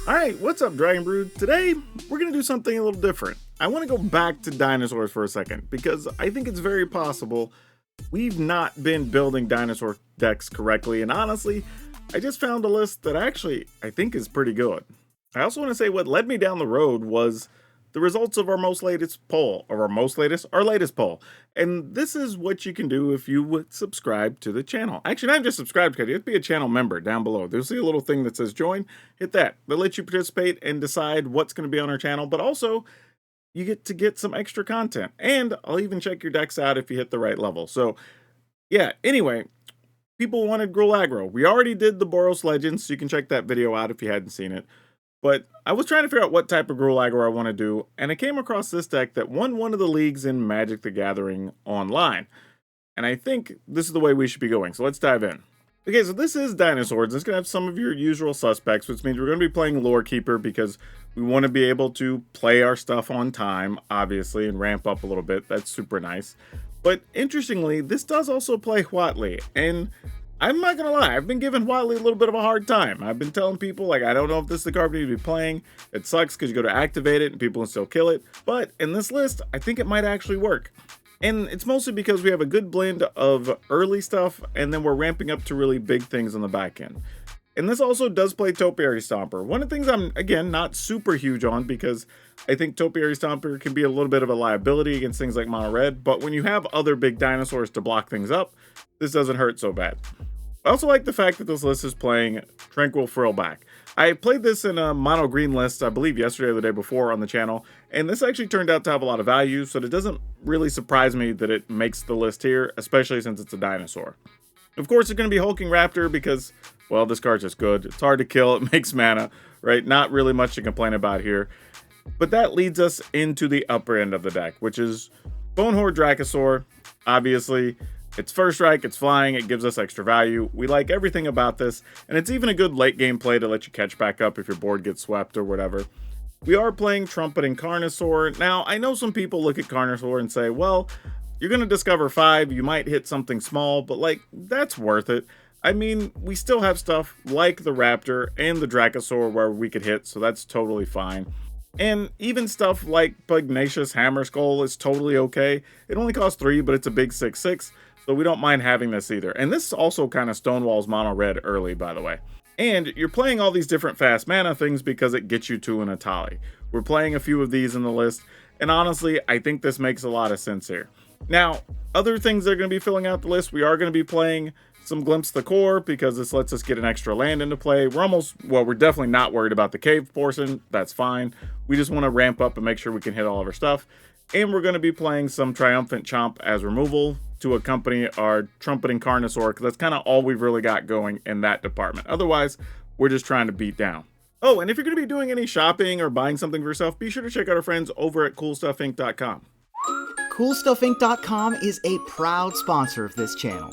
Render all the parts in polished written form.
Alright, what's up, Dragon Brood? Today, we're going to do something a little different. I want to go back to dinosaurs for a second, because I think it's very possible we've not been building dinosaur decks correctly, and honestly, I just found a list that actually I think is pretty good. I also want to say what led me down the road was the results of our latest poll. Our latest poll. And this is what you can do if you would subscribe to the channel. Actually, not just subscribe, because you have to be a channel member down below. There'll see a little thing that says join. Hit that. That lets you participate and decide what's going to be on our channel, but also you get to get some extra content. And I'll even check your decks out if you hit the right level. So yeah, anyway, people wanted Gruul Aggro. We already did the Boros Legends, so you can check that video out if you hadn't seen it. But I was trying to figure out what type of Gruul Aggro I want to do, and I came across this deck that won one of the leagues in Magic the Gathering online. And I think this is the way we should be going, so let's dive in. Okay, so this is Dinosaurs. It's going to have some of your usual suspects, which means we're going to be playing Lore Keeper because we want to be able to play our stuff on time, obviously, and ramp up a little bit. That's super nice. But interestingly, this does also play Huatli, and I'm not gonna lie, I've been giving Huatli a little bit of a hard time. I've been telling people, like, I don't know if this is the card we need to be playing. It sucks because you go to activate it and people can still kill it. But in this list, I think it might actually work. And it's mostly because we have a good blend of early stuff, and then we're ramping up to really big things on the back end. And this also does play Topiary Stomper. One of the things I'm, again, not super huge on, because I think Topiary Stomper can be a little bit of a liability against things like Mono Red, but when you have other big dinosaurs to block things up, this doesn't hurt so bad. I also like the fact that this list is playing Tranquil Frillback. I played this in a mono green list, I believe yesterday or the day before on the channel, and this actually turned out to have a lot of value, so it doesn't really surprise me that it makes the list here, especially since it's a dinosaur. Of course, it's going to be Hulking Raptor because, well, this card's just good. It's hard to kill, it makes mana, right? Not really much to complain about here. But that leads us into the upper end of the deck, which is Bonehorde Dracosaur. Obviously, it's first strike, it's flying, it gives us extra value. We like everything about this, and it's even a good late game play to let you catch back up if your board gets swept or whatever. We are playing Trumpeting Carnosaur. Now, I know some people look at Carnosaur and say, well, you're going to discover 5, you might hit something small, but like, that's worth it. I mean, we still have stuff like the Raptor and the Dracosaur where we could hit, so that's totally fine. And even stuff like Pugnacious Hammerskull is totally okay. It only costs 3, but it's a big 6/6, so we don't mind having this either. And this also kind of stonewalls Mono Red early, by the way. And you're playing all these different fast mana things because it gets you to an Atali. We're playing a few of these in the list, and honestly, I think this makes a lot of sense here. Now, other things that are going to be filling out the list, we are going to be playing some Glimpse the Core because this lets us get an extra land into play. We're definitely not worried about the cave portion. That's fine. We just want to ramp up and make sure we can hit all of our stuff. And we're going to be playing some Triumphant Chomp as removal to accompany our Trumpeting Carnosaur, because that's kind of all we've really got going in that department. Otherwise, we're just trying to beat down. Oh, and if you're going to be doing any shopping or buying something for yourself, be sure to check out our friends over at CoolStuffInc.com. CoolStuffInc.com is a proud sponsor of this channel,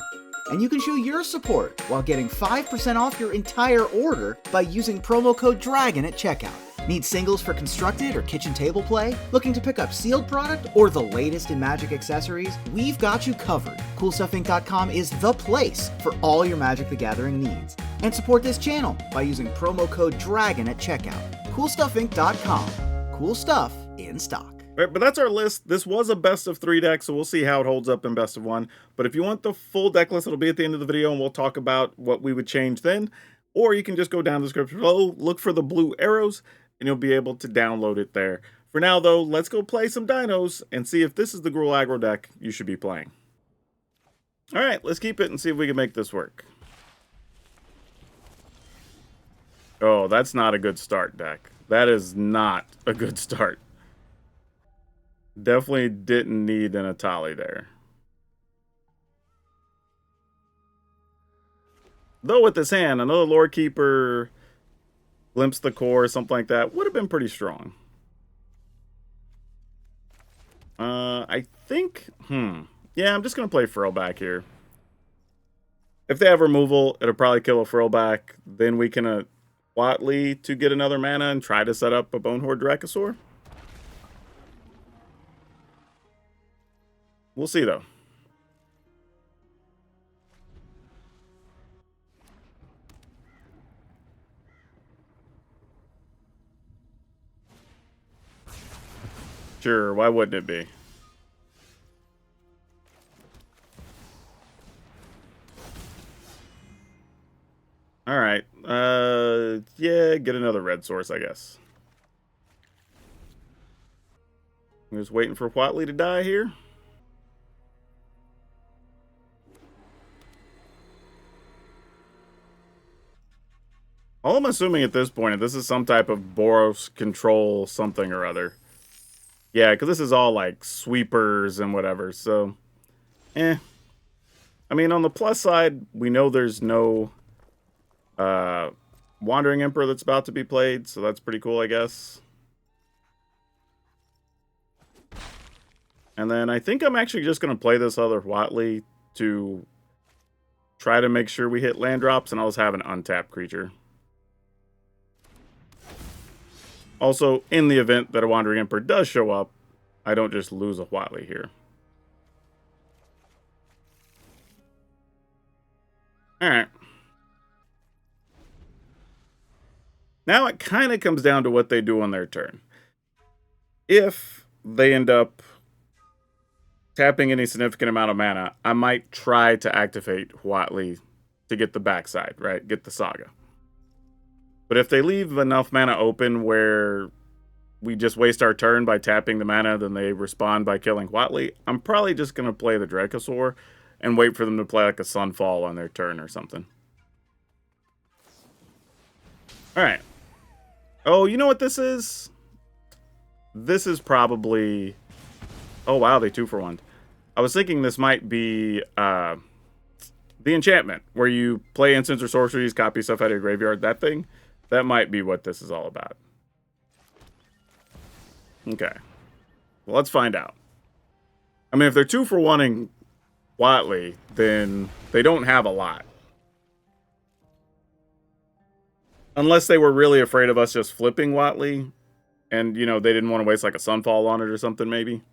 and you can show your support while getting 5% off your entire order by using promo code DRAGON at checkout. Need singles for constructed or kitchen table play? Looking to pick up sealed product or the latest in Magic accessories? We've got you covered. CoolStuffInc.com is the place for all your Magic the Gathering needs. And support this channel by using promo code DRAGON at checkout. CoolStuffInc.com. Cool stuff in stock. Right, but that's our list. This was a best of 3 deck, so we'll see how it holds up in best of 1. But if you want the full deck list, it'll be at the end of the video, and we'll talk about what we would change then. Or you can just go down the description below, look for the blue arrows, and you'll be able to download it there. For now, though, let's go play some dinos and see if this is the Gruul Aggro deck you should be playing. All right, let's keep it and see if we can make this work. Oh, that's not a good start, deck. That is not a good start. Definitely didn't need an Atali there. Though with this hand, another Lore Keeper, Glimpse the Core, something like that, would have been pretty strong. I think, yeah, I'm just going to play Frillback here. If they have removal, it'll probably kill a Frillback. Then we can Huatli to get another mana and try to set up a Bonehorde Dracosaur. We'll see, though. Sure, why wouldn't it be? Alright. Yeah, get another red source, I guess. I'm just waiting for Huatli to die here. All I'm assuming at this point is this is some type of Boros control something or other. Yeah, because this is all like sweepers and whatever, so... I mean, on the plus side, we know there's no Wandering Emperor that's about to be played, so that's pretty cool, I guess. And then I think I'm actually just going to play this other Huatli to try to make sure we hit land drops, and I'll just have an untapped creature. Also, in the event that a Wandering Emperor does show up, I don't just lose a Huatli here. Alright. Now it kind of comes down to what they do on their turn. If they end up tapping any significant amount of mana, I might try to activate Huatli to get the backside, right? Get the Saga. But if they leave enough mana open where we just waste our turn by tapping the mana, then they respond by killing Huatli, I'm probably just going to play the Dracosaur and wait for them to play like a Sunfall on their turn or something. Alright. Oh, you know what this is? This is probably... Oh, wow, they 2-for-1'd. I was thinking this might be the enchantment, where you play instants or sorceries, copy stuff out of your graveyard, that thing. That might be what this is all about. Okay. Well, let's find out. I mean, if they're 2-for-1ing Huatli, then they don't have a lot. Unless they were really afraid of us just flipping Huatli, and, you know, they didn't want to waste like a Sunfall on it or something, maybe.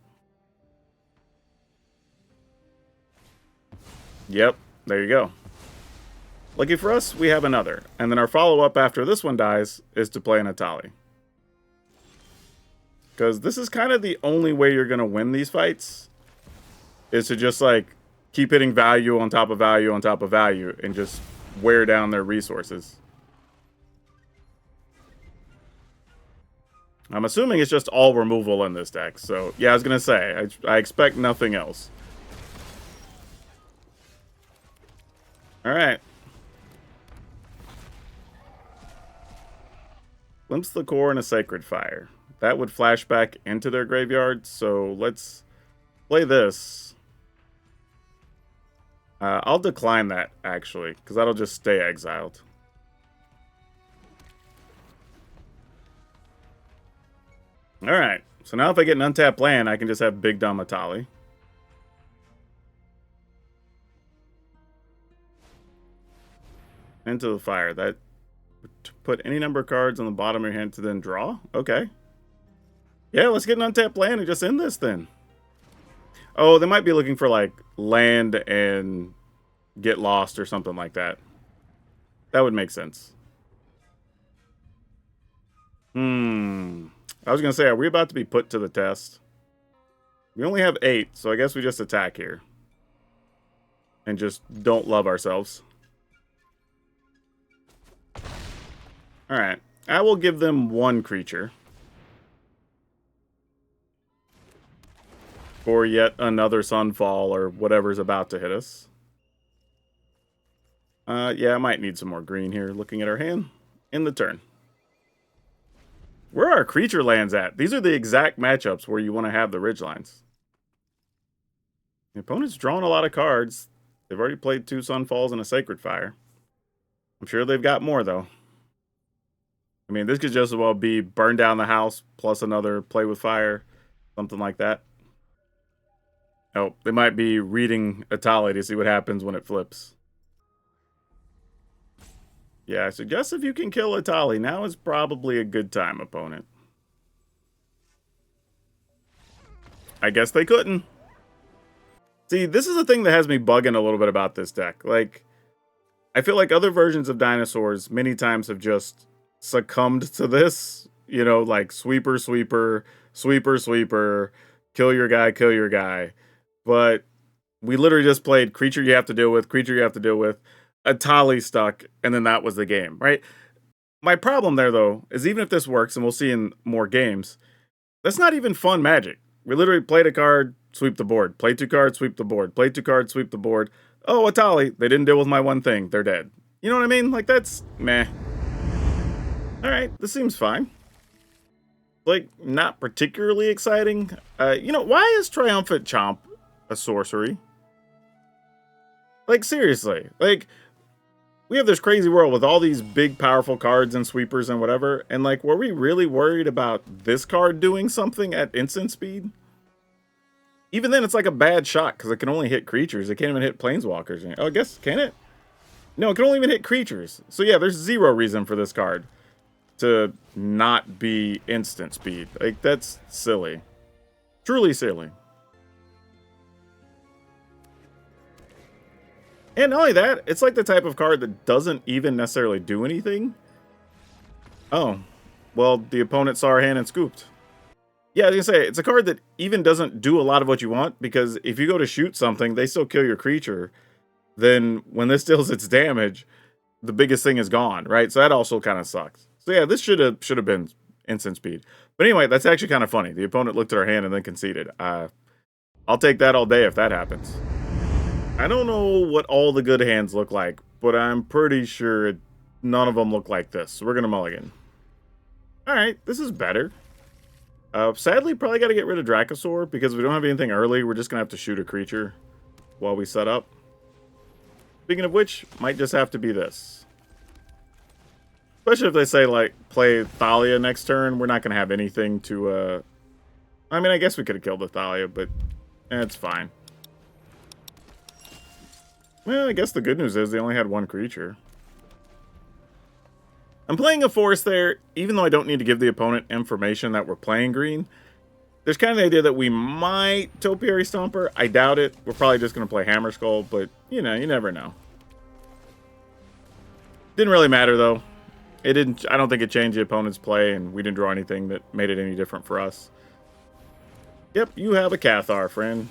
Yep, there you go. Lucky for us, we have another. And then our follow-up after this one dies is to play an Atali. Because this is kind of the only way you're going to win these fights. Is to just, like, keep hitting value on top of value on top of value and just wear down their resources. I'm assuming it's just all removal in this deck. So, yeah, I was going to say, I expect nothing else. Alright. Glimpse the Core and a Sacred Fire. That would flash back into their graveyard, so let's play this. I'll decline that, actually, because that'll just stay exiled. Alright, so now if I get an untapped land, I can just have Big Dumb Atali. Into the Fire. That put any number of cards on the bottom of your hand to then draw? Okay. Yeah, let's get an untapped land and just end this then. Oh, they might be looking for, like, land and get lost or something like that. That would make sense. I was going to say, are we about to be put to the test? We only have 8, so I guess we just attack here. And just don't love ourselves. Alright. I will give them 1 creature. For yet another Sunfall or whatever's about to hit us. Yeah, I might need some more green here, looking at our hand. In the turn. Where are our creature lands at? These are the exact matchups where you want to have the ridgelines. The opponent's drawn a lot of cards. They've already played 2 Sunfalls and a Sacred Fire. I'm sure they've got more, though. I mean, this could just as well be burn down the house plus another play with fire. Something like that. Oh, they might be reading Atali to see what happens when it flips. Yeah, I suggest if you can kill Atali, now is probably a good time, opponent. I guess they couldn't. See, this is the thing that has me bugging a little bit about this deck. Like, I feel like other versions of Dinosaurs many times have just succumbed to this You know, like sweeper, sweeper, sweeper, sweeper, kill your guy, kill your guy. But we literally just played creature you have to deal with, creature you have to deal with, a Tali stuck, and then that was the game, right? My problem there, though, is even if this works, and we'll see in more games, that's not even fun Magic. We literally played a card, sweep the board. Play 2 cards, sweep the board. Play 2 cards, sweep the board. Oh, a Tali. They didn't deal with my one thing. They're dead. You know what I mean? Like, that's meh. Alright, this seems fine. Like, not particularly exciting. You know, why is Triumphant Chomp a sorcery? Like, seriously. Like, we have this crazy world with all these big, powerful cards and sweepers and whatever. And, like, were we really worried about this card doing something at instant speed? Even then, it's like a bad shot because it can only hit creatures. It can't even hit planeswalkers. Oh, I guess, can it? No, it can only even hit creatures. So, yeah, there's zero reason for this card to not be instant speed. Like, that's silly. Truly silly. And not only that, it's like the type of card that doesn't even necessarily do anything. Oh, well, the opponent saw our hand and scooped. Yeah, I was gonna say, it's a card that even doesn't do a lot of what you want, because if you go to shoot something, they still kill your creature. Then when this deals its damage, the biggest thing is gone, right? So that also kind of sucks. So yeah, this should have been instant speed. But anyway, that's actually kind of funny. The opponent looked at our hand and then conceded. I'll take that all day if that happens. I don't know what all the good hands look like, but I'm pretty sure none of them look like this. So we're going to mulligan. Alright, this is better. Sadly, probably got to get rid of Dracosaur, because we don't have anything early. We're just going to have to shoot a creature while we set up. Speaking of which, might just have to be this. Especially if they say, like, play Thalia next turn. We're not going to have anything to, I mean, I guess we could have killed the Thalia, but it's fine. Well, I guess the good news is they only had one creature. I'm playing a forest there, even though I don't need to give the opponent information that we're playing green. There's kind of the idea that we might Topiary Stomper. I doubt it. We're probably just going to play Hammer Skull, but, you know, you never know. Didn't really matter, though. It didn't. I don't think it changed the opponent's play, and we didn't draw anything that made it any different for us. Yep, you have a Cathar, friend.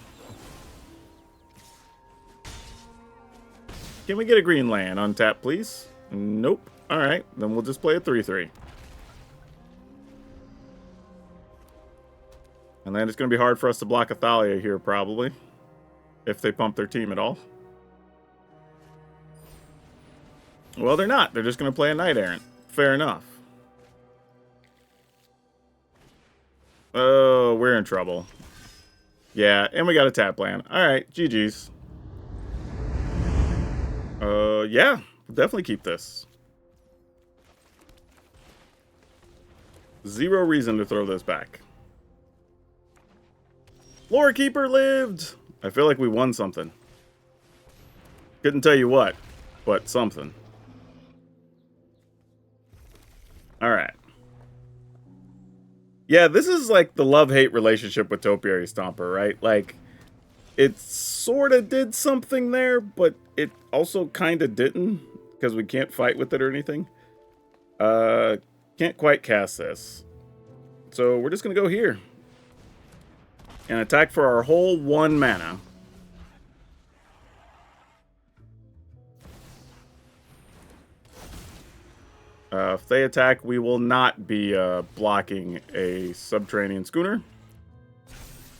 Can we get a green land? Untap, please. Nope. Alright, then we'll just play a 3/3. And then it's going to be hard for us to block a Thalia here, probably. If they pump their team at all. Well, they're not. They're just going to play a Knight Errant. Fair enough. Oh, we're in trouble. Yeah, and we got a tap land. Alright, GG's. Yeah, we'll definitely keep this. Zero reason to throw this back. Lore Keeper lived! I feel like we won something. Couldn't tell you what, but something. Alright. Yeah, this is like the love-hate relationship with Topiary Stomper, right? Like, it sort of did something there, but it also kind of didn't, because we can't fight with it or anything. Can't quite cast this. So we're just going to go here. And attack for our whole 1 mana. If they attack, we will not be blocking a Subterranean Schooner.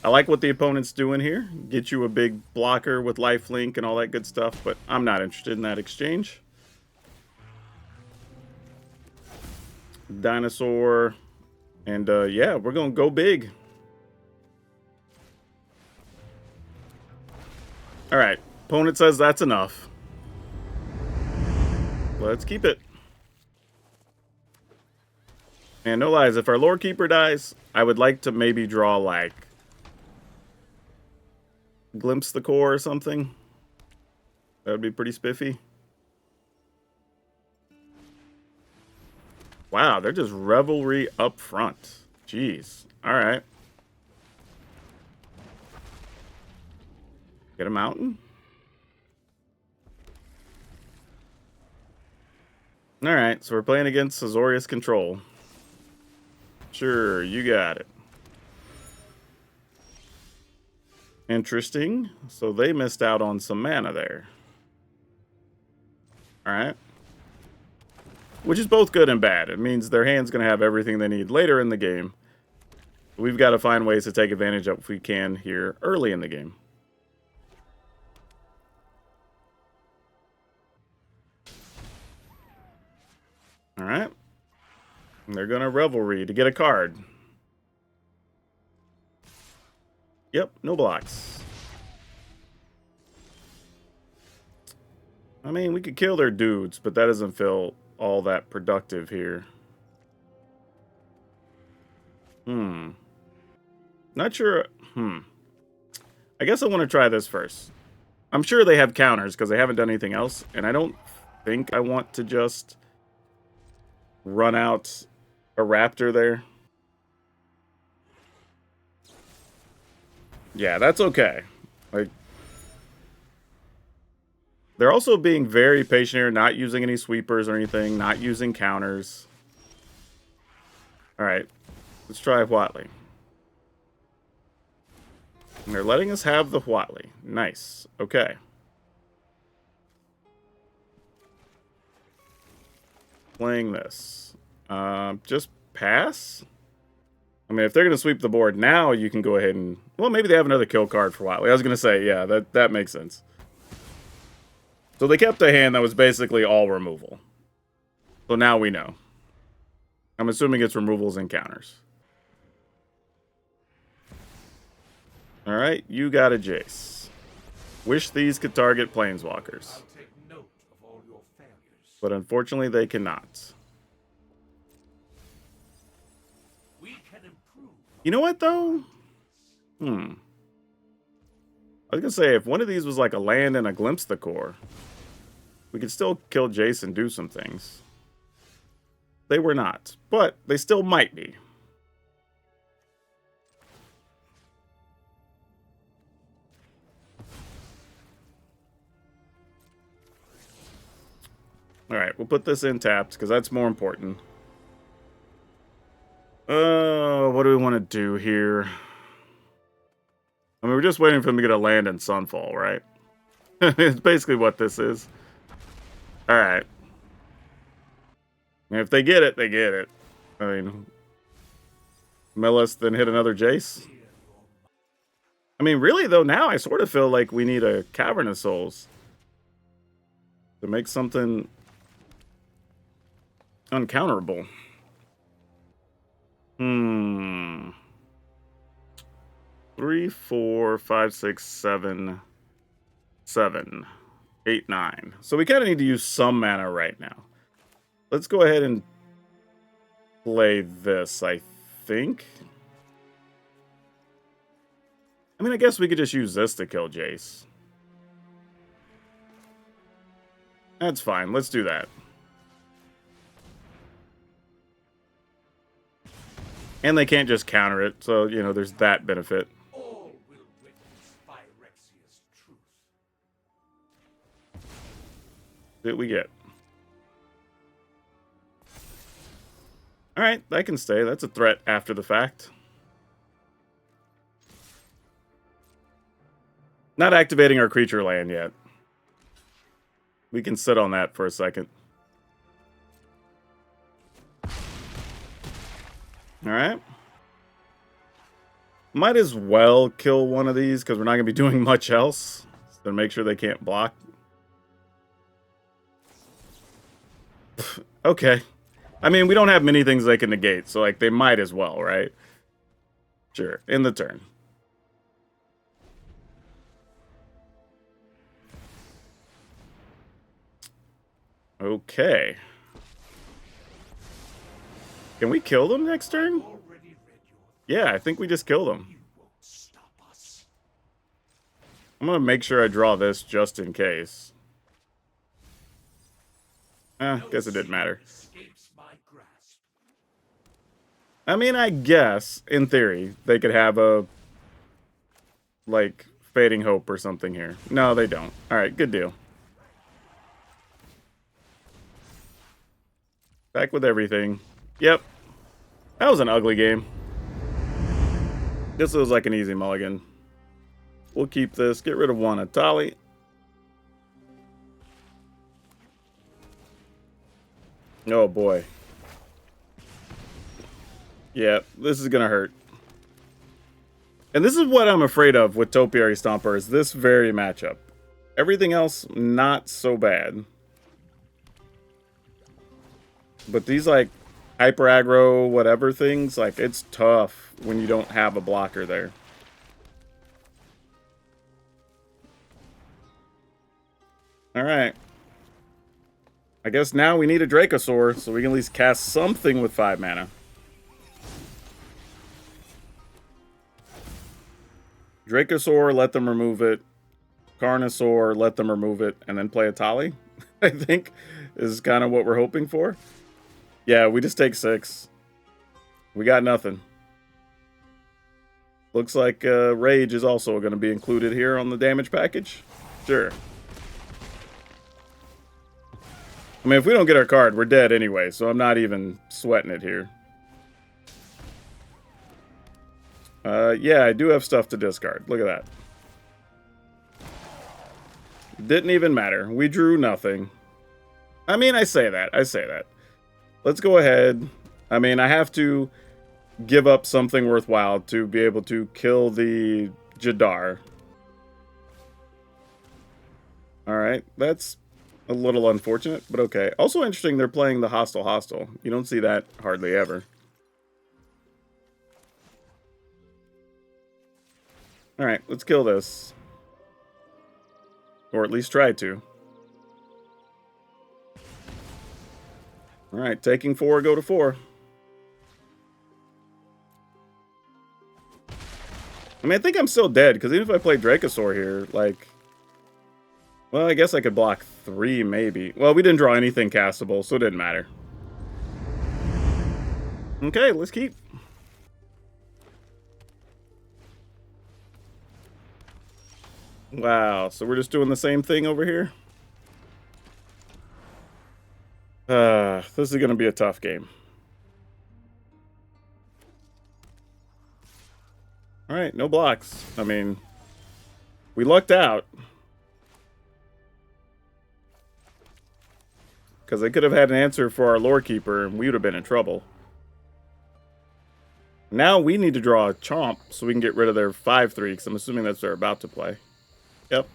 I like what the opponent's doing here. Get you a big blocker with lifelink and all that good stuff, but I'm not interested in that exchange. Dinosaur. And yeah, we're going to go big. Alright, opponent says that's enough. Let's keep it. And no lies, if our Lore Keeper dies, I would like to maybe draw, like, Glimpse the Core or something. That would be pretty spiffy. Wow, they're just Revelry up front. Jeez. Alright. Get a mountain? Alright, so we're playing against Azorius Control. Sure, you got it. Interesting. So they missed out on some mana there. Alright. Which is both good and bad. It means their hand's going to have everything they need later in the game. We've got to find ways to take advantage of if we can here early in the game. Alright. They're going to Revelry to get a card. Yep, no blocks. I mean, we could kill their dudes, but that doesn't feel all that productive here. Not sure. I guess I want to try this first. I'm sure they have counters because they haven't done anything else, and I don't think I want to just run out a raptor there. Yeah, that's okay. Like, they're also being very patient here, not using any sweepers or anything, not using counters. Alright, let's try Huatli. And they're letting us have the Huatli. Nice. Okay. Playing this. Just pass? I mean, if they're going to sweep the board now, you can go ahead and... Well, maybe they have another kill card for Huatli. I was going to say, yeah, that makes sense. So they kept a hand that was basically all removal. So now we know. I'm assuming it's removals and counters. Alright, you got a Jace. Wish these could target Planeswalkers. But unfortunately, they cannot. You know what, though? I was going to say, if one of these was like a land and a Glimpse the Core, we could still kill Jace and do some things. They were not, but they still might be. Alright, we'll put this in tapped, because that's more important. What do we want to do here? I mean, we're just waiting for them to get a land and Sunfall, right? It's basically what this is. Alright. If they get it, they get it. I mean, Millis, then hit another Jace. I mean, really, though, now I sort of feel like we need a Cavern of Souls to make something uncounterable. 3, 4, 5, 6, 7, 7, 8, 9. So we kind of need to use some mana right now. Let's go ahead and play this, I think. I mean, I guess we could just use this to kill Jace. That's fine. Let's do that. And they can't just counter it, so, you know, there's that benefit. All will witness Phyrexia's truth. That we get. Alright, that can stay. That's a threat after the fact. Not activating our creature land yet. We can sit on that for a second. Alright. Might as well kill one of these, because we're not going to be doing much else. So make sure they can't block. Okay. I mean, we don't have many things they can negate, so like they might as well, right? Sure, in the turn. Okay. Can we kill them next turn? Yeah, I think we just killed them. I'm going to make sure I draw this just in case. Guess it didn't matter. I mean, I guess, in theory, they could have a, like, Fading Hope or something here. No, they don't. Alright, good deal. Back with everything. Yep. That was an ugly game. This was like an easy mulligan. We'll keep this. Get rid of one Atali. Oh boy. Yeah, this is gonna hurt. And this is what I'm afraid of with Topiary Stomper, is this very matchup. Everything else, not so bad. But these, like, hyper aggro, whatever things, like, it's tough when you don't have a blocker there. Alright. I guess now we need a Dracosaur, so we can at least cast something with 5 mana. Dracosaur, let them remove it. Carnosaur, let them remove it, and then play a Tali, I think, is kind of what we're hoping for. Yeah, we just take 6. We got nothing. Looks like Rage is also going to be included here on the damage package. Sure. I mean, if we don't get our card, we're dead anyway, so I'm not even sweating it here. Yeah, I do have stuff to discard. Look at that. Didn't even matter. We drew nothing. I mean, I say that. Let's go ahead. I mean, I have to give up something worthwhile to be able to kill the Jadar. Alright, that's a little unfortunate, but okay. Also interesting, they're playing the Hostile. You don't see that hardly ever. Alright, let's kill this. Or at least try to. Alright, taking 4, go to 4. I mean, I think I'm still dead, because even if I play Dracosaur here, like... Well, I guess I could block 3, maybe. Well, we didn't draw anything castable, so it didn't matter. Okay, let's keep. Wow, so we're just doing the same thing over here? This is going to be a tough game. Alright, no blocks. I mean, we lucked out. Because they could have had an answer for our Lore Keeper, and we would have been in trouble. Now we need to draw a Chomp, so we can get rid of their 5-3, because I'm assuming that's what they're about to play. Yep.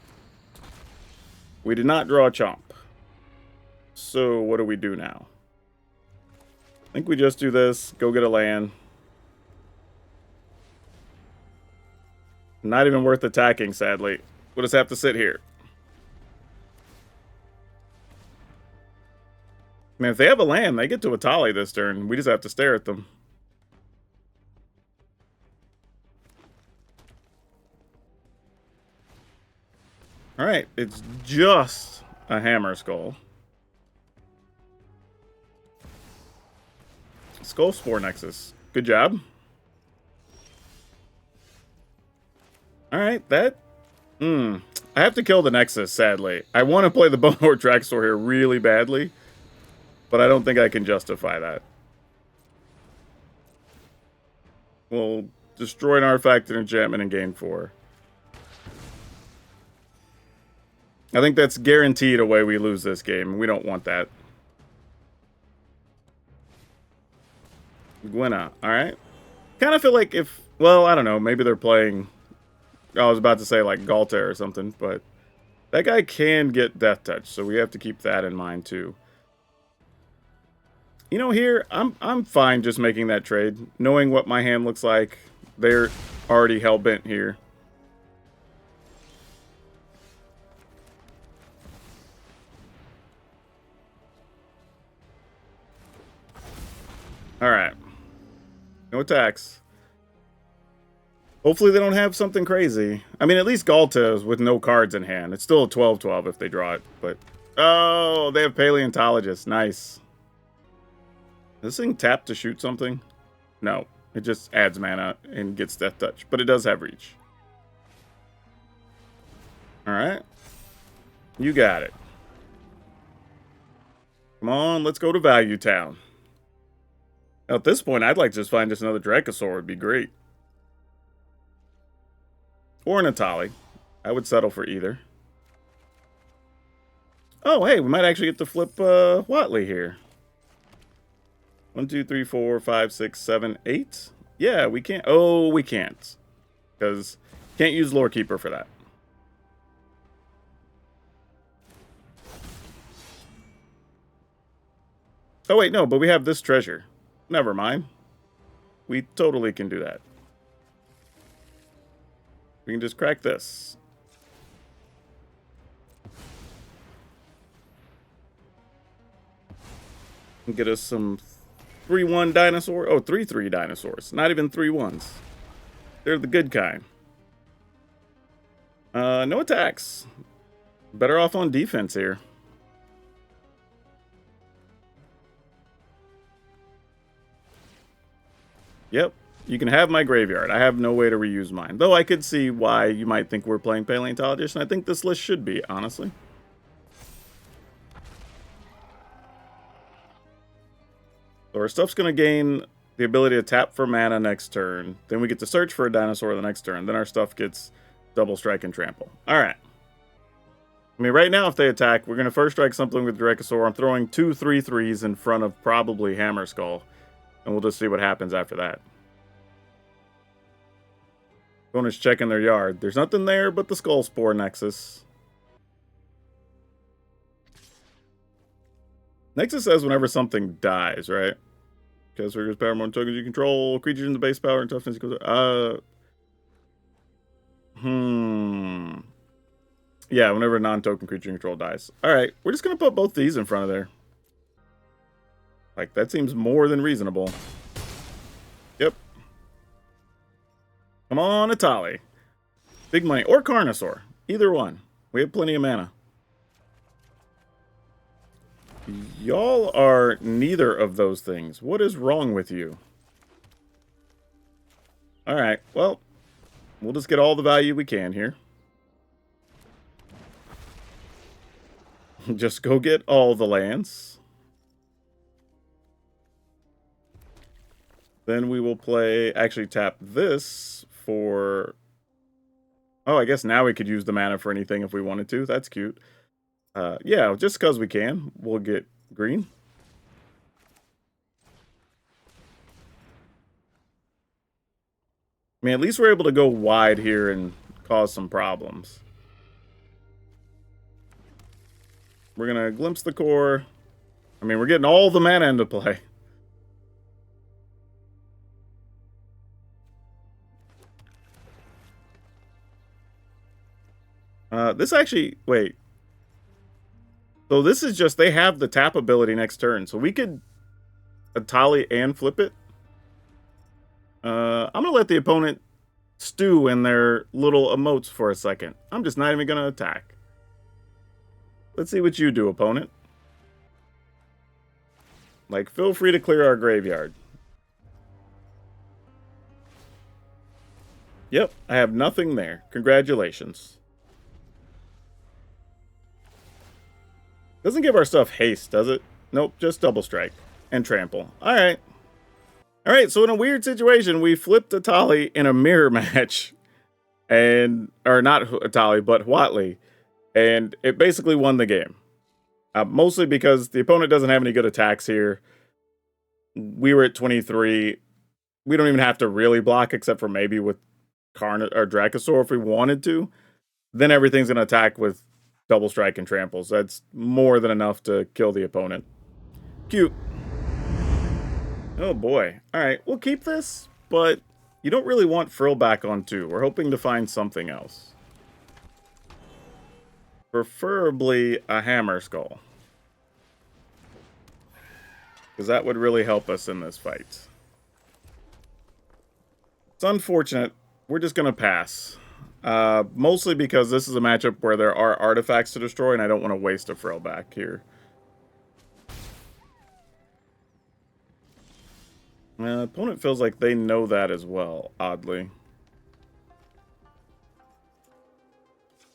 We did not draw a Chomp. So, what do we do now? I think we just do this, go get a land. Not even worth attacking, sadly. We'll just have to sit here. I mean, if they have a land, they get to Atali this turn. We just have to stare at them. Alright, it's just a Hammer Skull. Skull Spore Nexus. Good job. Alright, that... I have to kill the Nexus, sadly. I want to play the Bonehor Draxor here really badly, but I don't think I can justify that. We'll destroy an artifact and enchantment and gain 4. I think that's guaranteed a way we lose this game. We don't want that. Gwenna, alright. Kind of feel like if... Well, I don't know. Maybe they're playing... I was about to say like Galta or something, but... That guy can get Death Touch, so we have to keep that in mind too. You know, here, I'm fine just making that trade. Knowing what my hand looks like. They're already hell-bent here. Alright. No attacks. Hopefully they don't have something crazy. I mean, at least Galta with no cards in hand. It's still a 12-12 if they draw it, but... Oh, they have Paleontologist. Nice. Does this thing tap to shoot something? No. It just adds mana and gets Death Touch. But it does have reach. Alright. You got it. Come on, let's go to Value Town. Now, at this point, I'd like to just find just another Dracosaur would be great. Or an Atali. I would settle for either. Oh, hey, we might actually get to flip Huatli here. 1, 2, 3, 4, 5, 6, 7, 8. Yeah, we can't. Oh, we can't. Because can't use Lore Keeper for that. Oh, wait, no, but we have this treasure. Never mind. We totally can do that. We can just crack this. And get us some 3-1 dinosaur. Oh, 3-3 dinosaurs. Not even 3-1s. They're the good kind. No attacks. Better off on defense here. Yep. You can have my graveyard. I have no way to reuse mine. Though I could see why you might think we're playing Paleontologist, and I think this list should be, honestly. So our stuff's going to gain the ability to tap for mana next turn. Then we get to search for a dinosaur the next turn. Then our stuff gets double strike and trample. Alright. I mean, right now, if they attack, we're going to first strike something with Dracosaur. I'm throwing 2 3/3s in front of probably Hammer Skull. And we'll just see what happens after that. Opponent's checking their yard. There's nothing there but the Skull Spore Nexus. Nexus says whenever something dies, right? Because triggers power more tokens you control, creatures in the base power and toughness goes. Yeah, whenever a non-token creature you control dies. Alright, we're just gonna put both these in front of there. Like, that seems more than reasonable. Yep. Come on, Atali. Big money. Or Carnosaur. Either one. We have plenty of mana. Y'all are neither of those things. What is wrong with you? Alright, well, we'll just get all the value we can here. Just go get all the lands. Then we will play, actually tap this for... Oh, I guess now we could use the mana for anything if we wanted to. That's cute. Yeah, just because we can, we'll get green. I mean, at least we're able to go wide here and cause some problems. We're going to glimpse the core. I mean, we're getting all the mana into play. This actually... Wait. So this is just... They have the tap ability next turn. So we could... Atali and flip it. I'm going to let the opponent stew in their little emotes for a second. I'm just not even going to attack. Let's see what you do, opponent. Like, feel free to clear our graveyard. Yep, I have nothing there. Congratulations. Doesn't give our stuff haste, does it? Nope, just double strike and trample. Alright. Alright, so in a weird situation, we flipped Atali in a mirror match. And, or not Atali, but Huatli. And it basically won the game. Mostly because the opponent doesn't have any good attacks here. We were at 23. We don't even have to really block, except for maybe with or Dracosaur if we wanted to. Then everything's going to attack with double strike and tramples. That's more than enough to kill the opponent. Cute. Oh boy. Alright, we'll keep this, but you don't really want Frill back on 2. We're hoping to find something else. Preferably a Hammer Skull. Because that would really help us in this fight. It's unfortunate. We're just going to pass. Mostly because this is a matchup where there are artifacts to destroy, and I don't want to waste a Frill back here. Opponent feels like they know that as well, oddly.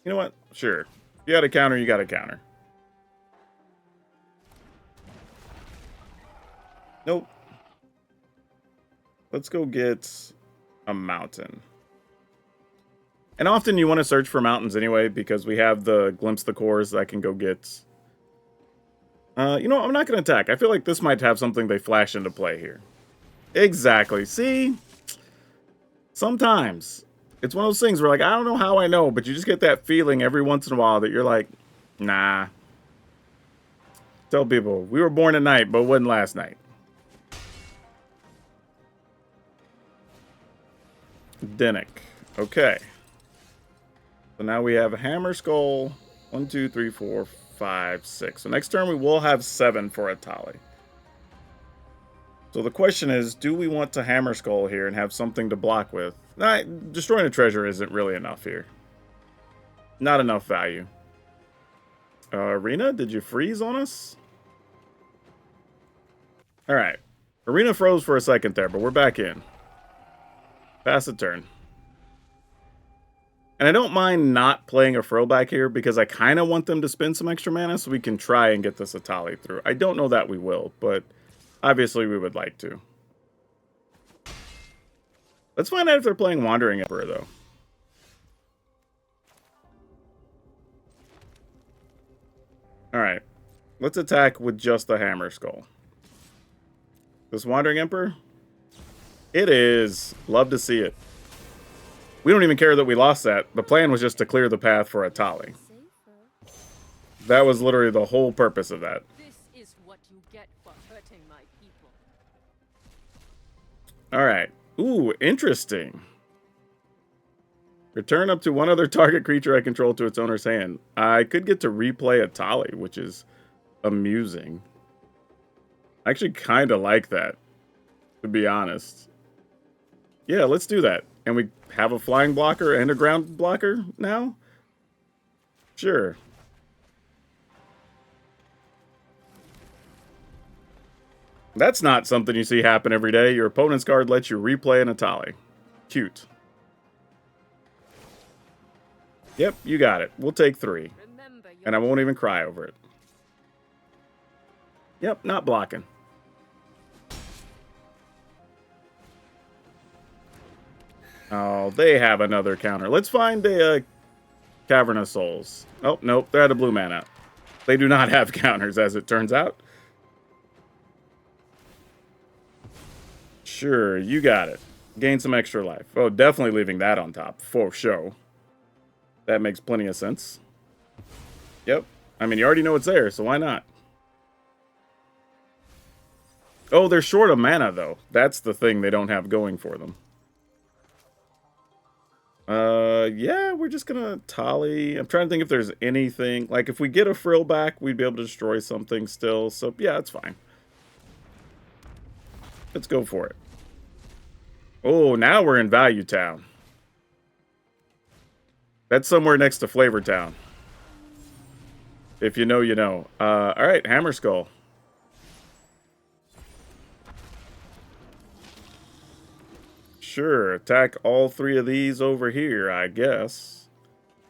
You know what? Sure. You got a counter, you got a counter. Nope. let's go get a mountain. And often you want to search for mountains anyway, because we have the Glimpse the Cores that I can go get. You know, I'm not going to attack. I feel like this might have something they flash into play here. Exactly. See? Sometimes. It's one of those things where, like, I don't know how I know, but you just get that feeling every once in a while that you're like, nah. Tell people, we were born at night, but it wasn't last night. Dinnick. Okay. So now we have a Hammer Skull. 1, 2, 3, 4, 5, 6. So next turn we will have 7 for a Tali. So the question is, do we want to Hammer Skull here and have something to block with? Nah, destroying a treasure isn't really enough here. Not enough value. Arena, did you freeze on us? Alright. Arena froze for a second there, but we're back in. Pass the turn. And I don't mind not playing a throwback here because I kind of want them to spend some extra mana so we can try and get this Atali through. I don't know that we will, but obviously we would like to. Let's find out if they're playing Wandering Emperor, though. Alright. Let's attack with just the Hammer Skull. This Wandering Emperor? It is. Love to see it. We don't even care that we lost that. The plan was just to clear the path for a Tali. That was literally the whole purpose of that. This is what you get for hurting my people. Alright. Ooh, interesting. Return up to one other target creature I control to its owner's hand. I could get to replay a Tali, which is amusing. I actually kind of like that, to be honest. Yeah, let's do that. And we have a flying blocker and a ground blocker now? Sure. That's not something you see happen every day. Your opponent's card lets you replay an Atali. Cute. Yep, you got it. We'll take 3. And I won't even cry over it. Yep, not blocking. Oh, they have another counter. Let's find a Cavern of Souls. Oh, nope, they're out of blue mana. They do not have counters, as it turns out. Sure, you got it. Gain some extra life. Oh, definitely leaving that on top, for show. That makes plenty of sense. Yep. I mean, you already know it's there, so why not? Oh, they're short of mana, though. That's the thing they don't have going for them. Yeah, we're just gonna Tali. I'm trying to think if there's anything. Like, if we get a frill back, we'd be able to destroy something still. So, yeah, it's fine. Let's go for it. Oh, now we're in Value Town. That's somewhere next to Flavor Town. If you know, you know. Alright, Hammer Skull. Sure, attack all 3 of these over here, I guess.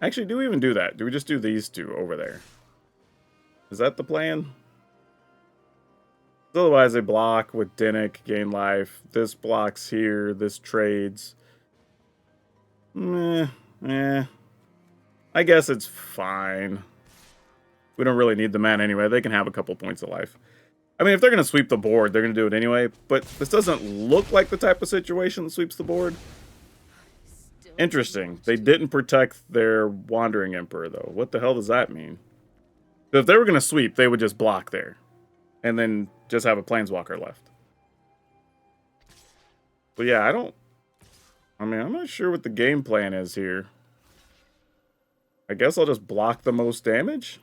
Actually, do we even do that? Do we just do these 2 over there? Is that the plan? Otherwise, they block with Dinnick, gain life. This blocks here, this trades. I guess it's fine. We don't really need the mana anyway. They can have a couple points of life. I mean, if they're going to sweep the board, they're going to do it anyway. But this doesn't look like the type of situation that sweeps the board. Interesting. They didn't protect their Wandering Emperor, though. What the hell does that mean? So if they were going to sweep, they would just block there. And then just have a Planeswalker left. But yeah, I'm not sure what the game plan is here. I guess I'll just block the most damage?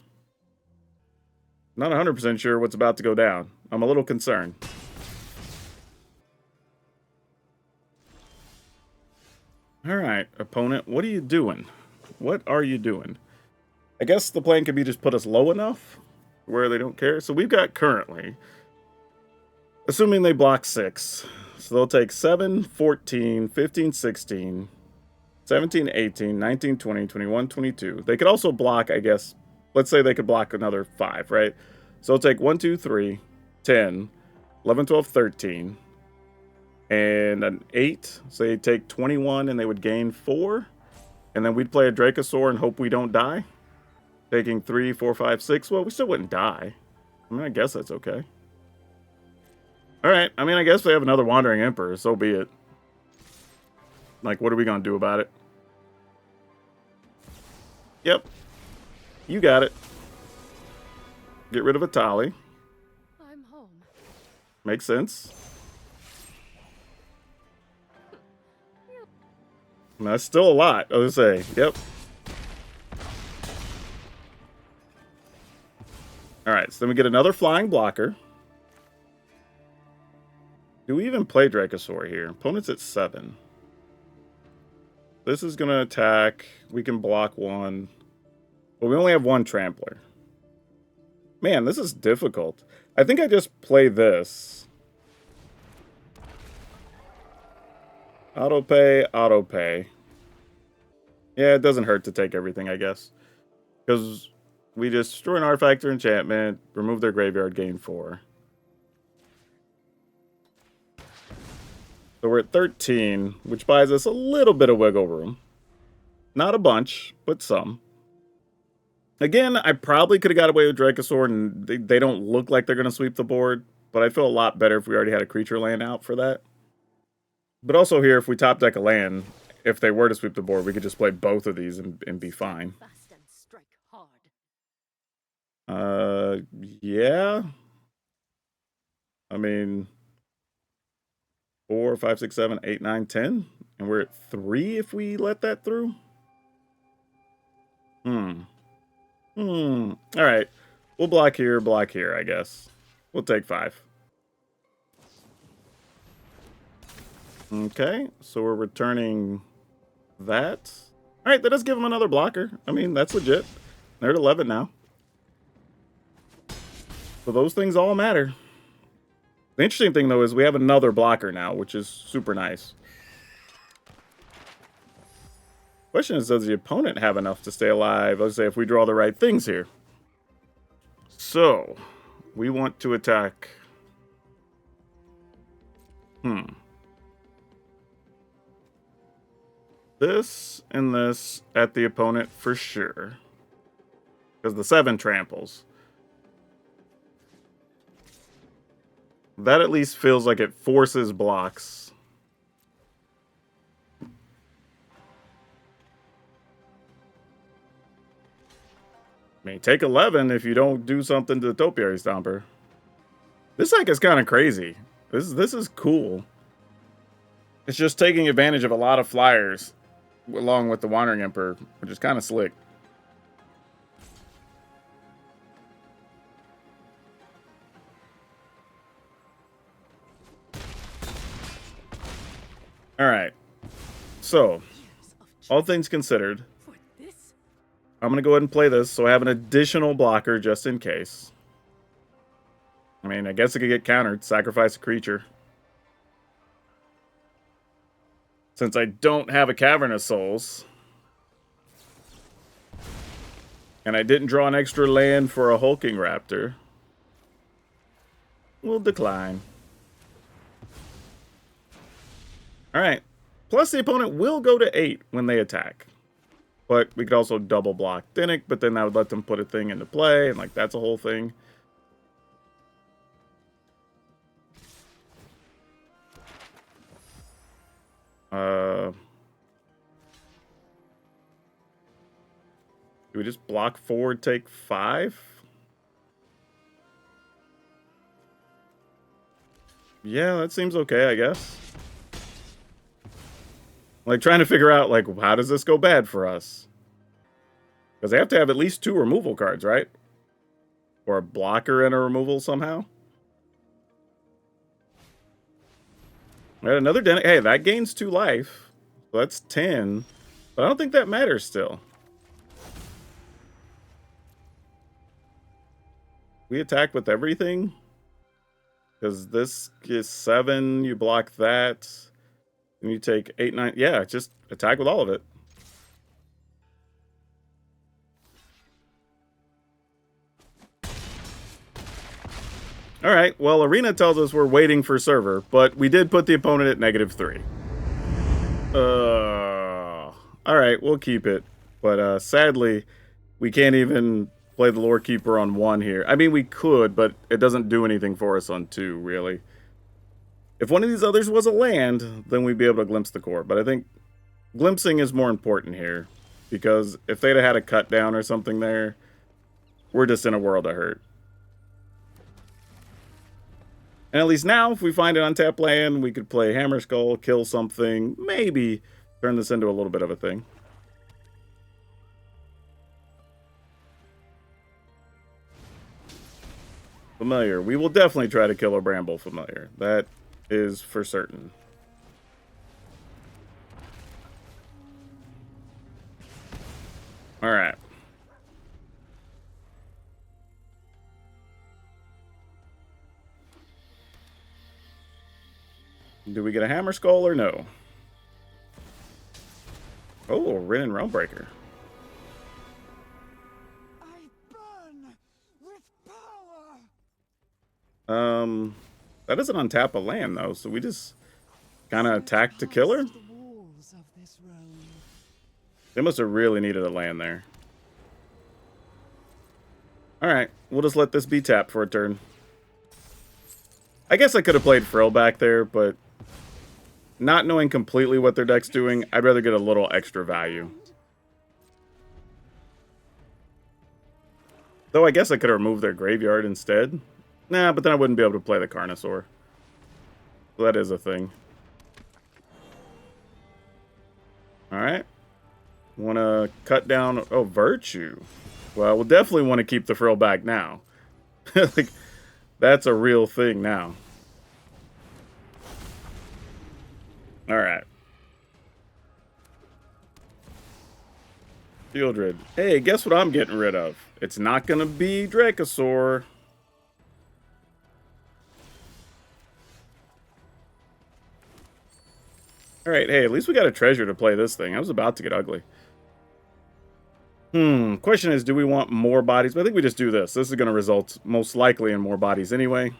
Not 100% sure what's about to go down. I'm a little concerned. Alright, opponent, what are you doing? What are you doing? I guess the plan could be just put us low enough where they don't care. So we've got currently, assuming they block 6, so they'll take 7, 14, 15, 16, 17, 18, 19, 20, 21, 22. They could also block, I guess, let's say they could block another 5, right? So they'll take 1, 2, 3, 10, 11, 12, 13. and an 8. So they take 21 and they would gain 4. And then we'd play a Dracosaur and hope we don't die. Taking 3, 4, 5, 6. Well, we still wouldn't die. I mean, I guess that's okay. Alright, I mean, I guess we have another Wandering Emperor, so be it. Like, what are we going to do about it? Yep. You got it. Get rid of Atali. I'm home. Makes sense. And that's still a lot, I would say. Yep. Alright, so then we get another flying blocker. Do we even play Dracosaur here? Opponent's at 7. This is going to attack. We can block 1. But we only have 1 Trampler. Man, this is difficult. I think I just play this. Autopay, autopay. Yeah, it doesn't hurt to take everything, I guess. Because we just destroy an artifact or enchantment, remove their graveyard, gain 4. So we're at 13, which buys us a little bit of wiggle room. Not a bunch, but some. Again, I probably could have got away with Dracosaur, and they don't look like they're going to sweep the board, but I'd feel a lot better if we already had a creature land out for that. But also here, if we top deck a land, if they were to sweep the board, we could just play both of these and be fine. Fast and strike hard. Yeah. I mean, 4, 5, 6, 7, 8, 9, 10. And we're at 3 if we let that through. Alright. We'll block here, I guess. We'll take 5. Okay, so we're returning that. Alright, that does give them another blocker. I mean, that's legit. They're at 11 now. So those things all matter. The interesting thing, though, is we have another blocker now, which is super nice. Question is, does the opponent have enough to stay alive? Let's say if we draw the right things here. So, we want to attack. This and this at the opponent for sure. Because the 7 tramples. That at least feels like it forces blocks. I mean, take 11 if you don't do something to the Topiary Stomper. This deck is kind of crazy. This is cool. It's just taking advantage of a lot of flyers along with the Wandering Emperor, which is kind of slick. Alright. So, all things considered, For this? I'm going to go ahead and play this so I have an additional blocker just in case. I mean, I guess it could get countered. Sacrifice a creature. Since I don't have a Cavern of Souls. And I didn't draw an extra land for a Hulking Raptor. We'll decline. Alright. Plus the opponent will go to 8 when they attack. But we could also double block Dinnick, but then that would let them put a thing into play, and like that's a whole thing. Do we just block forward, take 5? Yeah, that seems okay, I guess. Like, trying to figure out, like, how does this go bad for us? Because they have to have at least 2 removal cards, right? Or a blocker and a removal somehow. Right, another Dinnick. Hey, that gains 2 life. So that's 10. But I don't think that matters still. We attack with everything? Because this is 7, you block that. And you take 8, 9. Yeah, just attack with all of it. All right, well, Arena tells us we're waiting for server, but we did put the opponent at -3. All right, we'll keep it. But sadly, we can't even play the Lore Keeper on 1 here. I mean, we could, but it doesn't do anything for us on 2, really. If one of these others was a land, then we'd be able to glimpse the core. But I think glimpsing is more important here, because if they'd have had a cut down or something there, we're just in a world of hurt. And at least now, if we find an untapped land, we could play Hammer Skull, kill something, maybe turn this into a little bit of a thing. Familiar. We will definitely try to kill a Bramble Familiar. That is for certain. Alright. Do we get a Hammer Skull or no? Oh, Rin and Realmbreaker. I burn with power. That doesn't untap a land though, so we just kind of attack to kill her. They must have really needed a land there. Alright, we'll just let this be tapped for a turn. I guess I could have played Frill back there, but not knowing completely what their deck's doing, I'd rather get a little extra value. Though I guess I could have removed their graveyard instead. Nah, but then I wouldn't be able to play the Carnosaur. So that is a thing. Alright. Want to cut down... Oh, Virtue. Well, we'll definitely want to keep the Frill back now. Like, that's a real thing now. Alright. Shieldred. Hey, guess what I'm getting rid of? It's not going to be Dracosaur. Alright, hey, at least we got a treasure to play this thing. I was about to get ugly. Question is, do we want more bodies? But I think we just do this. This is going to result most likely in more bodies anyway.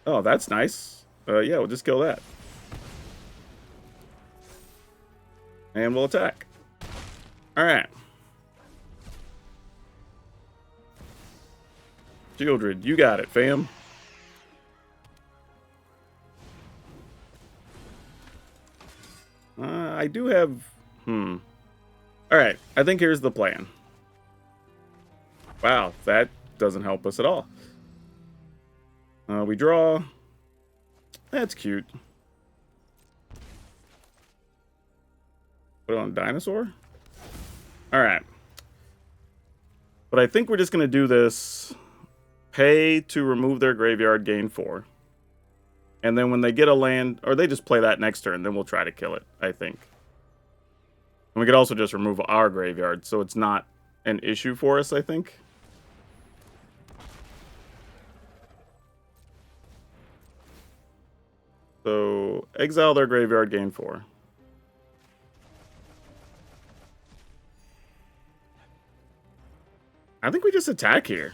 Oh, that's nice. Yeah, we'll just kill that. And we'll attack. Alright. Shieldred, you got it, fam. I do have... Alright, I think here's the plan. Wow, that doesn't help us at all. We draw. That's cute. Put on Dinosaur? Alright. But I think we're just going to do this. Pay to remove their graveyard, gain 4. And then when they get a land, or they just play that next turn, then we'll try to kill it, I think. And we could also just remove our graveyard, so it's not an issue for us, I think. So, exile their graveyard, gain 4. I think we just attack here.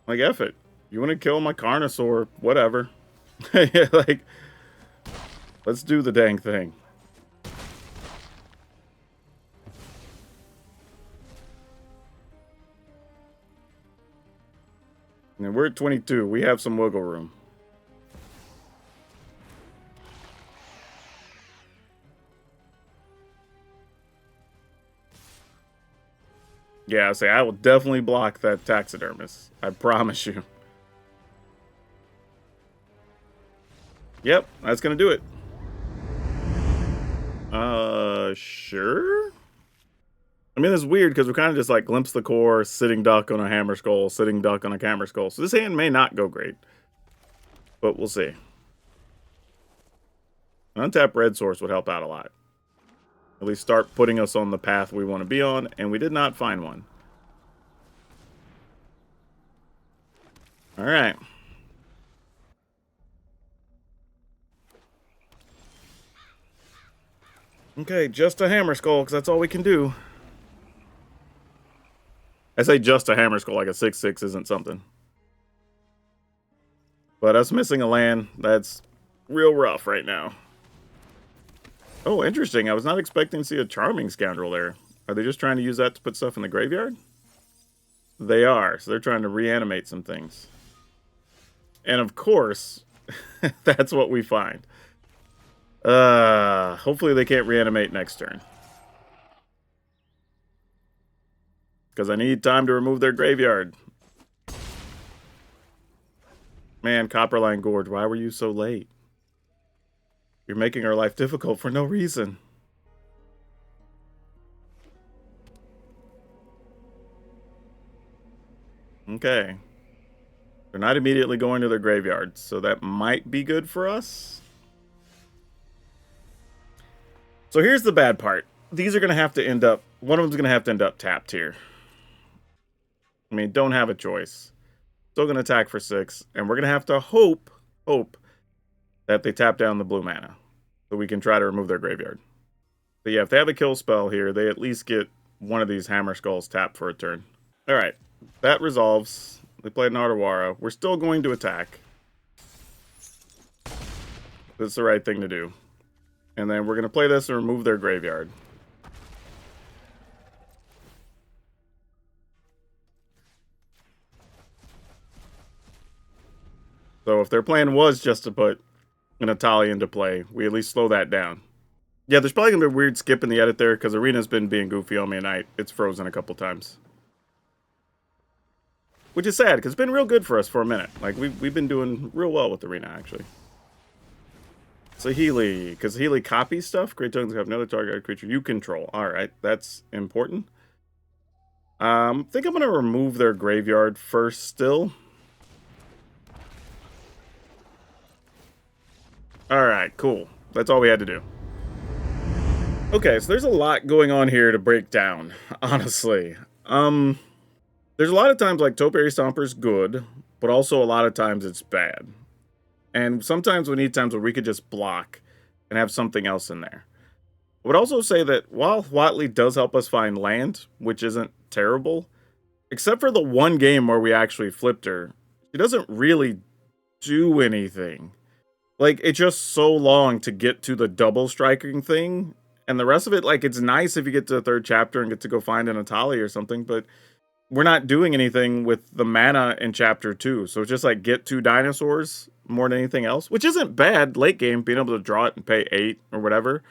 Like, F it. You want to kill my Carnosaur, whatever. Like, let's do the dang thing. And we're at 22. We have some wiggle room. Yeah, I will definitely block that taxidermist. I promise you. Yep, that's gonna do it. Sure? I mean, it's weird because we're kind of just like glimpse the core, sitting duck on a hammer skull, sitting duck on a hammer skull. So this hand may not go great. But we'll see. An untapped red source would help out a lot. At least start putting us on the path we want to be on, and we did not find one. Alright. Okay, just a hammer skull, because that's all we can do. I say just a Hammer Skull, like a 6/6 isn't something. But us missing a land, that's real rough right now. Oh, interesting. I was not expecting to see a Charming Scoundrel there. Are they just trying to use that to put stuff in the graveyard? They are. So they're trying to reanimate some things. And of course, that's what we find. Hopefully they can't reanimate next turn. Because I need time to remove their graveyard. Man, Copperline Gorge, why were you so late? You're making our life difficult for no reason. Okay. They're not immediately going to their graveyards, so that might be good for us. So here's the bad part. These are going to have to end up... One of them's going to have to end up tapped here. I mean, don't have a choice. Still going to attack for 6, and we're going to have to hope that they tap down the blue mana, so we can try to remove their graveyard. But yeah, if they have a kill spell here, they at least get one of these Hammer Skulls tapped for a turn. Alright, that resolves. They played an Ardawara. We're still going to attack. That's the right thing to do. And then we're going to play this and remove their graveyard. So if their plan was just to put an Atali into play, we at least slow that down. Yeah, there's probably going to be a weird skip in the edit there, because Arena's been being goofy on me, and it's frozen a couple times. Which is sad, because it's been real good for us for a minute. Like, we've been doing real well with Arena, actually. So Healy, because Healy copies stuff. Great tokens have another target creature you control. Alright, that's important. I think I'm going to remove their graveyard first still. Alright, cool. That's all we had to do. Okay, so there's a lot going on here to break down, honestly. There's a lot of times like Topiary Stomper's good, but also a lot of times it's bad. And sometimes we need times where we could just block and have something else in there. I would also say that while Huatli does help us find land, which isn't terrible, except for the one game where we actually flipped her, she doesn't really do anything. Like, it's just so long to get to the double striking thing, and the rest of it, like, it's nice if you get to the 3rd chapter and get to go find an Atali or something, but we're not doing anything with the mana in chapter 2, so it's just like get 2 dinosaurs more than anything else, which isn't bad late game, being able to draw it and pay 8 or whatever.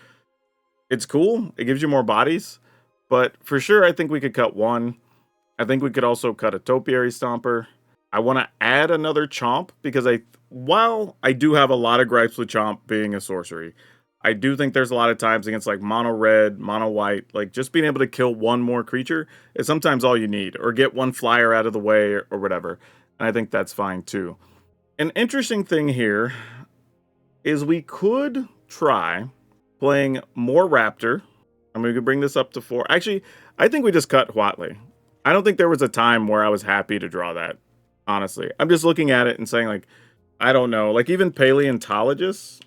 It's cool, it gives you more bodies, but for sure I think we could cut 1. I think we could also cut a Topiary Stomper. I want to add another Chomp, because while I do have a lot of gripes with Chomp being a sorcery, I do think there's a lot of times against like mono red, mono white, like just being able to kill one more creature is sometimes all you need, or get one flyer out of the way or whatever. And I think that's fine too. An interesting thing here is we could try playing more Raptor. I mean, we could bring this up to 4. Actually, I think we just cut Huatli. I don't think there was a time where I was happy to draw that, honestly. I'm just looking at it and saying, like, I don't know. Like, even Paleontologist,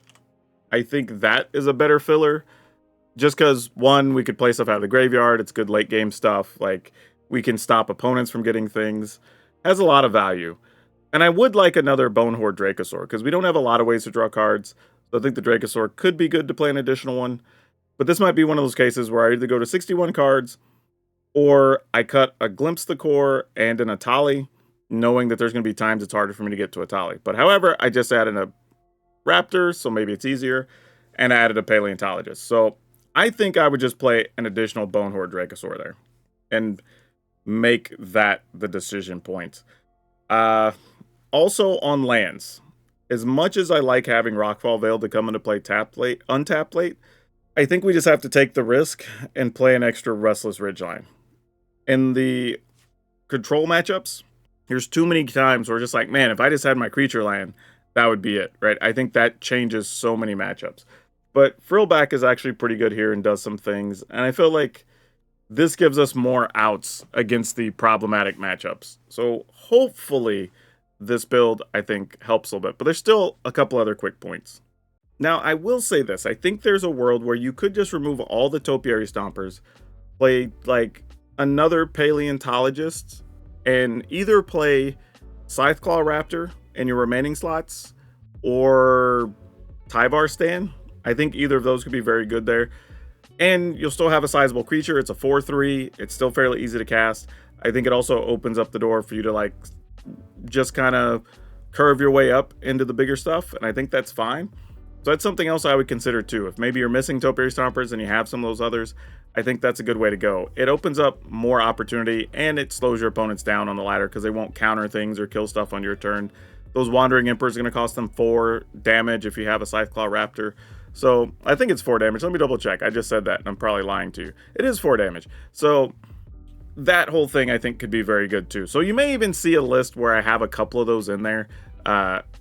I think that is a better filler. Just because, one, we could play stuff out of the graveyard. It's good late game stuff. Like, we can stop opponents from getting things. Has a lot of value. And I would like another Bonehorde Dracosaur, because we don't have a lot of ways to draw cards. So I think the Dracosaur could be good to play an additional one. But this might be one of those cases where I either go to 61 cards, or I cut a Glimpse the Core and an Atali, knowing that there's going to be times it's harder for me to get to Atali. But however, I just added a Raptor, so maybe it's easier, and added a Paleontologist. So I think I would just play an additional Bonehorde Dracosaur there, and make that the decision point. Also on lands, as much as I like having Rockfall Veil to come into play untapped late, I think we just have to take the risk and play an extra Restless Ridgeline. In the control matchups, there's too many times where just like, man, if I just had my creature land, that would be it, right? I think that changes so many matchups. But Frillback is actually pretty good here and does some things, and I feel like this gives us more outs against the problematic matchups. So hopefully this build, I think, helps a little bit. But there's still a couple other quick points. Now, I will say this. I think there's a world where you could just remove all the Topiary Stompers, play, like, another paleontologist and either play Scytheclaw Raptor in your remaining slots or Tyvar Stan. I think either of those could be very good there. And you'll still have a sizable creature. It's a 4/3. It's still fairly easy to cast. I think it also opens up the door for you to like just kind of curve your way up into the bigger stuff. And I think that's fine. So that's something else I would consider too. If maybe you're missing Topiary Stompers and you have some of those others, I think that's a good way to go. It opens up more opportunity and it slows your opponents down on the ladder because they won't counter things or kill stuff on your turn. Those Wandering Emperors are going to cost them 4 damage if you have a Scytheclaw Raptor. So I think it's 4 damage. Let me double check. I just said that and I'm probably lying to you. It is 4 damage. So that whole thing I think could be very good too. So you may even see a list where I have a couple of those in there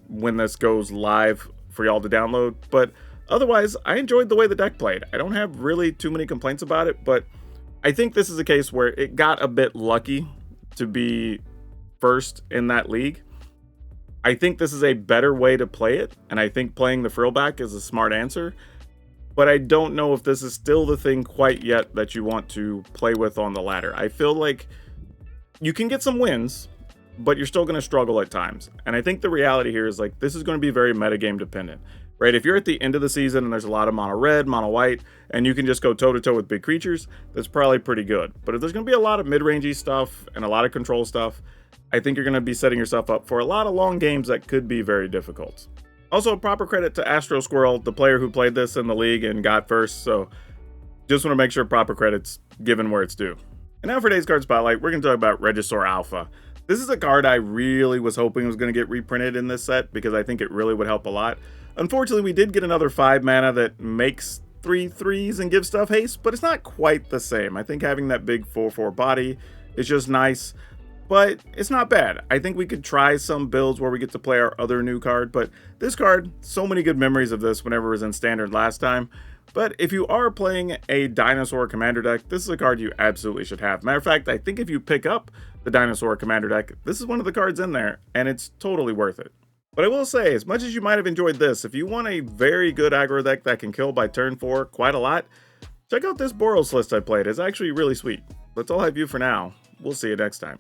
when this goes live for y'all to download. But otherwise, I enjoyed the way the deck played. I don't have really too many complaints about it, but I think this is a case where it got a bit lucky to be first in that league. I think this is a better way to play it, and I think playing the Frillback is a smart answer, but I don't know if this is still the thing quite yet that you want to play with on the ladder. I feel like you can get some wins, but you're still going to struggle at times. And I think the reality here is like this is going to be very metagame dependent, right? If you're at the end of the season and there's a lot of mono red, mono white, and you can just go toe to toe with big creatures, that's probably pretty good. But if there's going to be a lot of mid-rangey stuff and a lot of control stuff, I think you're going to be setting yourself up for a lot of long games that could be very difficult. Also, proper credit to Astro Squirrel, the player who played this in the league and got first. So just want to make sure proper credit's given where it's due. And now for today's card spotlight, we're going to talk about Regisaur Alpha. This is a card I really was hoping was going to get reprinted in this set because I think it really would help a lot. Unfortunately, we did get another 5 mana that makes 3 3s and gives stuff haste, but it's not quite the same. I think having that big 4/4 body is just nice, but it's not bad. I think we could try some builds where we get to play our other new card, but this card, so many good memories of this whenever it was in Standard last time. But if you are playing a Dinosaur Commander deck, this is a card you absolutely should have. Matter of fact, I think if you pick up the Dinosaur Commander deck, this is one of the cards in there, and it's totally worth it. But I will say, as much as you might have enjoyed this, if you want a very good aggro deck that can kill by turn 4 quite a lot, check out this Boros list I played. It's actually really sweet. That's all I have you for now. We'll see you next time.